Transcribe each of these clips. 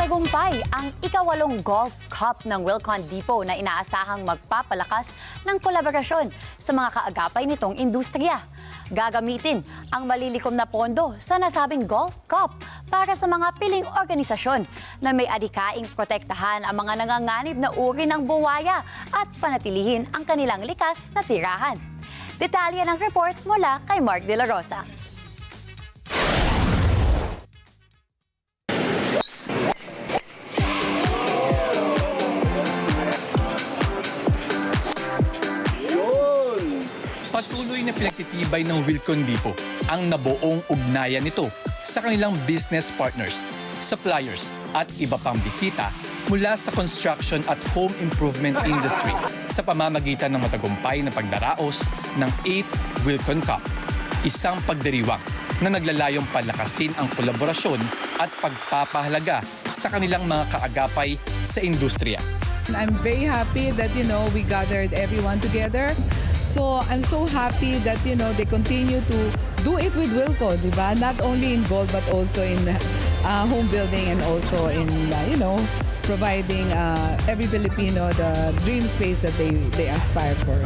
Matagumpay ang ika-8 Golf Cup ng Wilcon Depot na inaasahang magpapalakas ng kolaborasyon sa mga kaagapay nitong industriya. Gagamitin ang malilikom na pondo sa nasabing Golf Cup para sa mga piling organisasyon na may adikaing protektahan ang mga nanganganib na uri ng buwaya at panatilihin ang kanilang likas na tirahan. Detalye ng report mula kay Mark De La Rosa. Patuloy na pinagtitibay ng Wilcon Depot ang nabuong ugnayan nito sa kanilang business partners, suppliers at iba pang bisita mula sa construction at home improvement industry sa pamamagitan ng matagumpay na pagdaraos ng 8th Wilcon Cup. Isang pagdiriwang na naglalayong palakasin ang kolaborasyon at pagpapahalaga sa kanilang mga kaagapay sa industriya. I'm very happy that, we gathered everyone together. So I'm so happy that, they continue to do it with Wilcon, diba? Not only in gold, but also in home building and also in, providing every Filipino the dream space that they aspire for.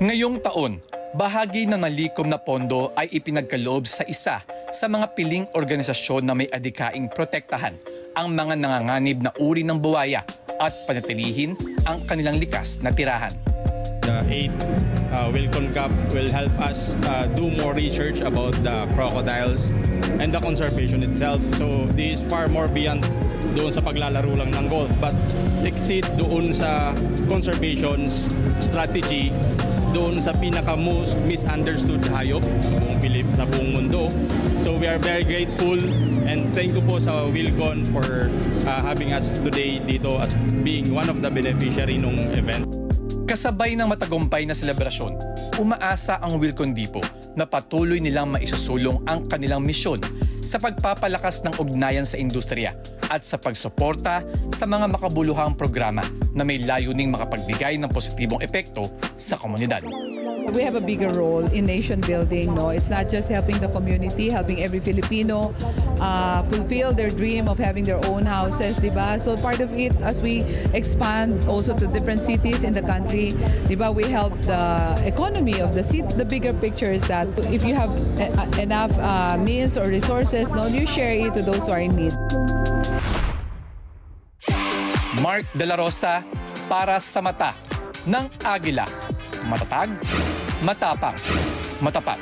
Ngayong taon, bahagi ng nalikom na pondo ay ipinagkaloob sa isa sa mga piling organisasyon na may adikaing protektahan ang mga nanganganib na uri ng buwaya at panatilihin ang kanilang likas na tirahan. The 8th Wilcon Cup will help us do more research about the crocodiles and the conservation itself. So this is far more beyond doon sa paglalaro lang ng golf, but exceed doon sa conservation strategy, doon sa pinaka-most misunderstood hayop sa buong mundo. So we are very grateful and thank you po sa Wilcon for having us today dito as being one of the beneficiary ng event. Kasabay ng matagumpay na selebrasyon, umaasa ang Wilcon Depot na patuloy nilang maisusulong ang kanilang misyon sa pagpapalakas ng ugnayan sa industriya at sa pagsuporta sa mga makabuluhang programa na may layuning makapagbigay ng positibong epekto sa komunidad. We have a bigger role in nation building. No, it's not just helping the community, helping every Filipino fulfill their dream of having their own houses, diba? So part of it, as we expand also to different cities in the country, diba, we help the economy of the city. The bigger picture is that if you have enough means or resources, no, you share it to those who are in need. Mark De La Rosa para sa mata ng Agila. Matatag, matapang, matapat.